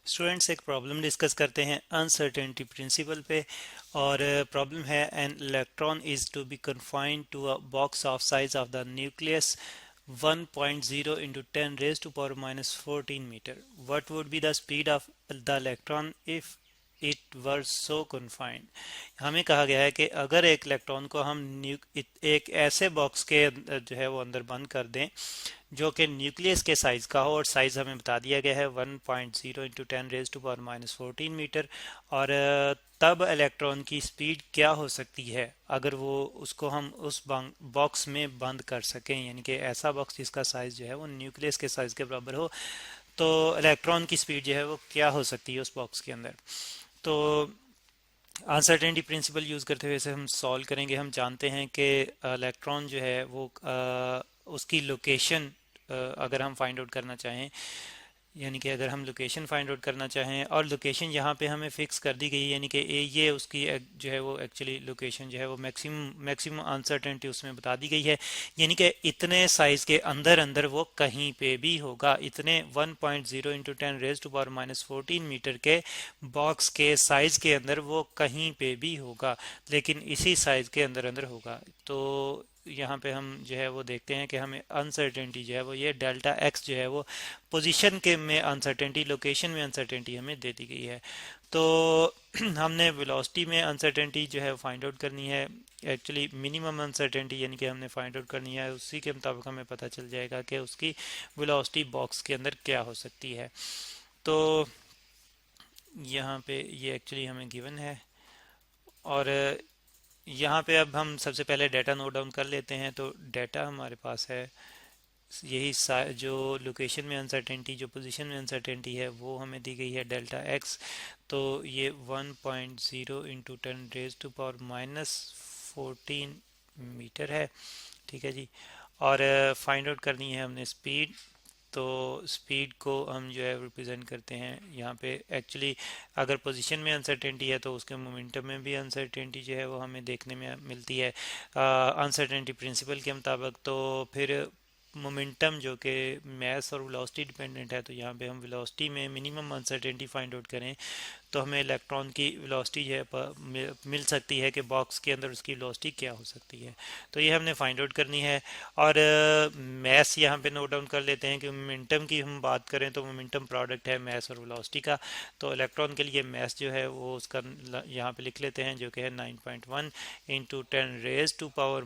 Students एक problem discuss करते हैं अनसर्टेनिटी प्रिंसिपल पे। और प्रॉब्लम है an electron is to be confined to a box of size of the nucleus 1.0 into 10 raised to power minus 14 meter. What would be the speed of the electron if it were so confined. हमें कहा गया है कि अगर एक electron को हम एक ऐसे बॉक्स के जो है वो अंदर बंद कर दें जो कि न्यूक्लियस के साइज का हो, और साइज हमें बता दिया गया है 1.0 into 10 raise to power minus 14 metre. और तब इलेक्ट्रॉन की स्पीड क्या हो सकती है अगर वो उसको हम उस बॉक्स में बंद कर सकें, यानी कि ऐसा बॉक्स जिसका साइज जो है वो न्यूक्लियस के साइज के बराबर हो, तो इलेक्ट्रॉन की स्पीड जो है वो क्या हो सकती है उस बॉक्स के अंदर। तो अनसर्टेनिटी प्रिंसिपल यूज़ करते हुए इसे हम सॉल्व करेंगे। हम जानते हैं कि इलेक्ट्रॉन जो है वो उसकी लोकेशन अगर हम फाइंड आउट करना चाहें, यानी कि अगर हम लोकेशन फाइंड आउट करना चाहें, और लोकेशन यहाँ पे हमें फिक्स कर दी गई है, यानी कि ये उसकी जो है वो एक्चुअली लोकेशन जो है वो मैक्सिमम अनसर्टेनिटी उसमें बता दी गई है, यानी कि इतने साइज के अंदर अंदर वो कहीं पे भी होगा, इतने 1.0 into 10 raise to power minus 14 metre के बॉक्स के साइज के अंदर वो कहीं पे भी होगा, लेकिन इसी साइज के अंदर अंदर होगा। तो यहाँ पे हम जो है वो देखते हैं कि हमें अनसर्टेनिटी जो है वो ये डेल्टा एक्स जो है वो पोजीशन के में अनसर्टेनिटी, लोकेशन में अनसर्टेनिटी हमें दे दी गई है। तो हमने वेलोसिटी में अनसर्टेनिटी जो है फाइंड आउट करनी है, एक्चुअली मिनिमम अनसर्टेनिटी यानी कि हमने फाइंड आउट करनी है, उसी के मुताबिक हमें पता चल जाएगा कि उसकी वेलोसिटी बॉक्स के अंदर क्या हो सकती है। तो यहाँ पे ये एक्चुअली हमें गिवन है, और यहाँ पे अब हम सबसे पहले डाटा नोट डाउन कर लेते हैं। तो डाटा हमारे पास है यही जो लोकेशन में अनसर्टेनिटी, जो पोजीशन में अनसर्टेनिटी है वो हमें दी गई है डेल्टा एक्स। तो ये 1.0 into 10 raise to power minus 14 metre है, ठीक है जी। और फाइंड आउट करनी है हमने स्पीड। तो स्पीड को हम जो है रिप्रेजेंट करते हैं यहाँ पे, एक्चुअली अगर पोजीशन में अनसर्टेनिटी है तो उसके मोमेंटम में भी अनसर्टेनिटी जो है वो हमें देखने में मिलती है अनसर्टेनिटी प्रिंसिपल के मुताबिक। तो फिर मोमेंटम जो कि मैस और वेलोसिटी डिपेंडेंट है, तो यहाँ पे हम वेलोसिटी में मिनिमम अनसर्टेनिटी फाइंड आउट करें तो हमें इलेक्ट्रॉन की वेलोसिटी जो है मिल सकती है कि बॉक्स के अंदर उसकी वेलोसिटी क्या हो सकती है। तो ये हमने फाइंड आउट करनी है। और मैस यहाँ पे नोट डाउन कर लेते हैं कि मोमेंटम की हम बात करें तो मोमेंटम प्रोडक्ट है मैस और वेलोसिटी का। तो इलेक्ट्रॉन के लिए मैस जो है वो उसका यहाँ पे लिख लेते हैं, जो कि है 9.1 into 10 raise to power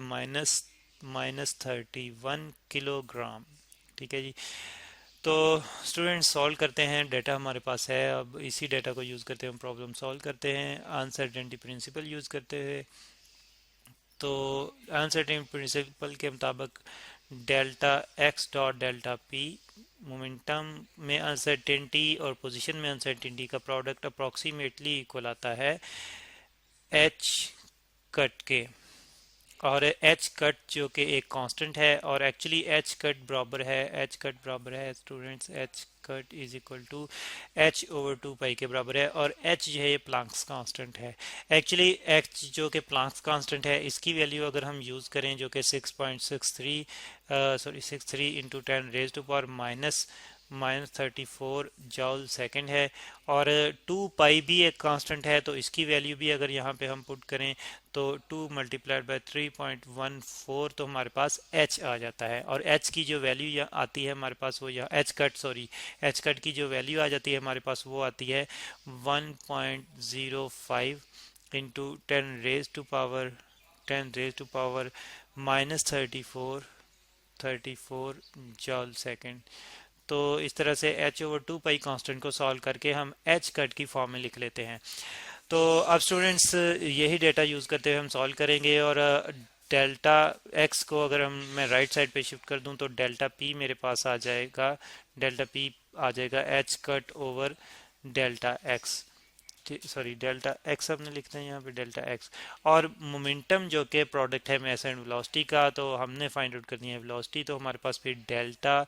minus 31 kilogram, ठीक है जी। तो स्टूडेंट्स सॉल्व करते हैं, डाटा हमारे पास है, अब इसी डाटा को यूज़ करते हैं हम प्रॉब्लम सॉल्व करते हैं अनसर्टेनिटी प्रिंसिपल यूज़ करते हुए। तो अनसर्टेनिटी प्रिंसिपल के मुताबिक delta x dot delta P, momentum में अनसर्टेनिटी और पोजीशन में अनसर्टेनिटी का प्रोडक्ट अप्रॉक्सीमेटली इक्वल आता है एच कट के। और एच कट जो कि एक कांस्टेंट है, और एक्चुअली एच कट बराबर है, एच कट बराबर है students, H cut is equal to H over 2 pi के बराबर है। और एच जो है ये प्लांक्स कांस्टेंट है। एक्चुअली एच जो कि प्लांक्स कांस्टेंट है, इसकी वैल्यू अगर हम यूज़ करें जो कि 6.63 into 10 raise to power minus 34 joule second है। और 2 पाई भी एक कांस्टेंट है, तो इसकी वैल्यू भी अगर यहाँ पे हम पुट करें तो 2 मल्टीप्लाइड बाई 3.14, तो हमारे पास एच आ जाता है। और एच की जो वैल्यू यहाँ आती है हमारे पास वो यहाँ एच कट की जो वैल्यू आ जाती है हमारे पास वो आती है 1.05 into 10 raise to power minus 34 joule second. तो इस तरह से एच ओवर 2 पाई कांस्टेंट को सॉल्व करके हम एच कट की फॉर्म में लिख लेते हैं। तो अब स्टूडेंट्स यही डेटा यूज़ करते हुए हम सॉल्व करेंगे। और डेल्टा एक्स को अगर हम मैं राइट साइड पे शिफ्ट कर दूं तो डेल्टा पी मेरे पास आ जाएगा, डेल्टा पी आ जाएगा H cut over delta x, sorry delta x हमने लिखते हैं यहाँ पे डेल्टा एक्स। और मोमेंटम जो कि प्रोडक्ट है मैस एंड वेलोसिटी का, तो हमने फाइंड आउट करनी है वेलोसिटी। तो हमारे पास फिर डेल्टा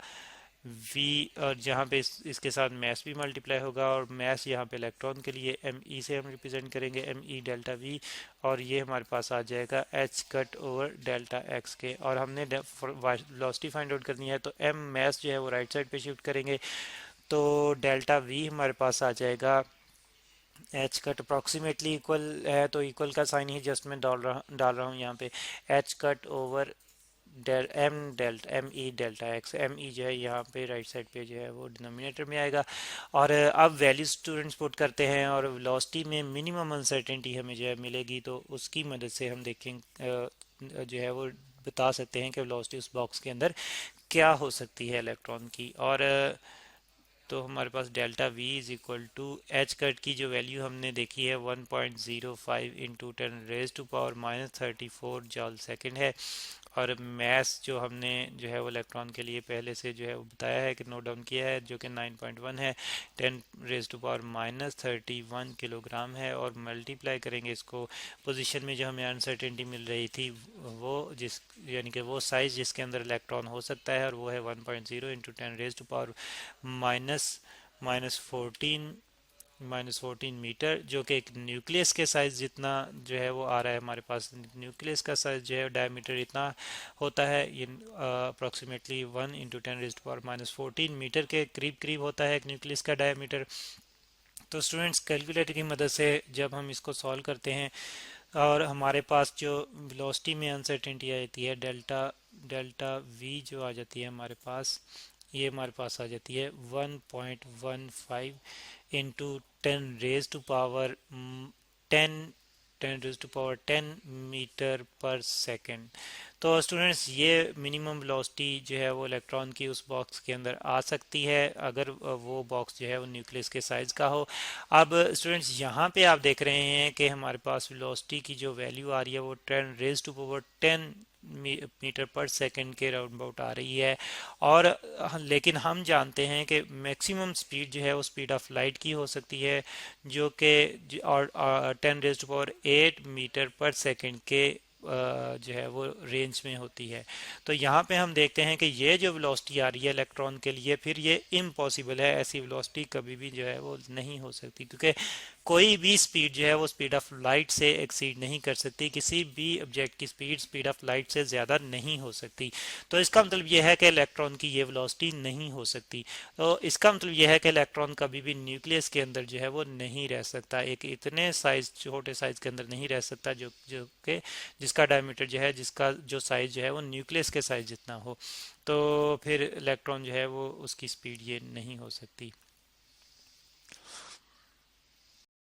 वी, और जहाँ पे इसके साथ मैस भी मल्टीप्लाई होगा, और मैस यहाँ पे इलेक्ट्रॉन के लिए एम ई से हम रिप्रेजेंट करेंगे, एम ई डेल्टा वी। और ये हमारे पास आ जाएगा H cut over delta x के। और हमने वेलोसिटी फाइंड आउट करनी है, तो एम मैस जो है वो राइट साइड पे शिफ्ट करेंगे, तो डेल्टा वी हमारे पास आ जाएगा एच कट अप्रॉक्सीमेटली इक्वल है, तो इक्वल का साइन ही जस्ट मैं डाल रहा हूँ यहाँ पे। H cut over delta M E delta X, M E जो है यहाँ पे राइट साइड पे जो है वो डिनोमिनेटर में आएगा। और अब वैल्यू स्टूडेंट्स पुट करते हैं और वेलोसिटी में मिनिमम अनसर्टेनिटी हमें जो है मिलेगी, तो उसकी मदद से हम देखेंगे जो है वो बता सकते हैं कि वेलोसिटी उस बॉक्स के अंदर क्या हो सकती है इलेक्ट्रॉन की। और तो हमारे पास delta V is equal to H cut की जो वैल्यू हमने देखी है 1.05 इंटू 10⁻⁻34 जॉल सेकेंड है। और मैस जो हमने जो है वो इलेक्ट्रॉन के लिए पहले से जो है वो बताया है कि नोट डाउन किया है, जो कि 9.1 है, 10⁻31 किलोग्राम है। और मल्टीप्लाई करेंगे इसको पोजीशन में जो हमें अनसर्टेनिटी मिल रही थी, वो जिस यानी कि वो साइज जिसके अंदर इलेक्ट्रॉन हो सकता है, और वो है 1.0 इंटू 10⁻माइनस माइनस 14 मीटर, जो कि एक न्यूक्लियस के साइज जितना जो है वो आ रहा है हमारे पास। न्यूक्लियस का साइज जो है डायमीटर इतना होता है, ये अप्रॉक्सीमेटली 1 × 10⁻⁻14 मीटर के करीब करीब होता है एक न्यूक्लियस का डायमीटर। तो स्टूडेंट्स कैलकुलेटर की मदद से जब हम इसको सॉल्व करते हैं और हमारे पास जो वेलोसिटी में अनसर्टेनिटी आती है डेल्टा डेल्टा वी जो आ जाती है हमारे पास, ये हमारे पास आ जाती है 1.15 into 10 raise to power 10 metre per second. तो स्टूडेंट्स ये मिनिमम वेलोसिटी जो है वो इलेक्ट्रॉन की उस बॉक्स के अंदर आ सकती है, अगर वो बॉक्स जो है वो न्यूक्लियस के साइज का हो। अब स्टूडेंट्स यहाँ पे आप देख रहे हैं कि हमारे पास वेलोसिटी की जो वैल्यू आ रही है वो 10⁻10 मीटर पर सेकंड के राउंड अबाउट आ रही है। और लेकिन हम जानते हैं कि मैक्सिमम स्पीड जो है वो स्पीड ऑफ लाइट की हो सकती है, जो कि और 10⁸ मीटर पर सेकंड के जो है वो रेंज में होती है। तो यहाँ पे हम देखते हैं कि ये जो वेलोसिटी आ रही है इलेक्ट्रॉन के लिए, फिर ये इम्पॉसिबल है, ऐसी वेलोसिटी कभी भी जो है वो नहीं हो सकती, क्योंकि कोई भी स्पीड जो है वो स्पीड ऑफ लाइट से एक्सीड नहीं कर सकती। किसी भी ऑब्जेक्ट की स्पीड स्पीड ऑफ लाइट से ज़्यादा नहीं हो सकती। तो इसका मतलब यह है कि इलेक्ट्रॉन की ये वेलोसिटी नहीं हो सकती। तो इसका मतलब यह है कि इलेक्ट्रॉन कभी भी न्यूक्लियस के अंदर जो है वो नहीं रह सकता, एक इतने साइज छोटे साइज के अंदर नहीं रह सकता जो जो कि जिसका डायमीटर जो है, जिसका जो साइज जो है वो न्यूक्लियस के साइज जितना हो। तो फिर इलेक्ट्रॉन जो है वो उसकी स्पीड ये नहीं हो सकती।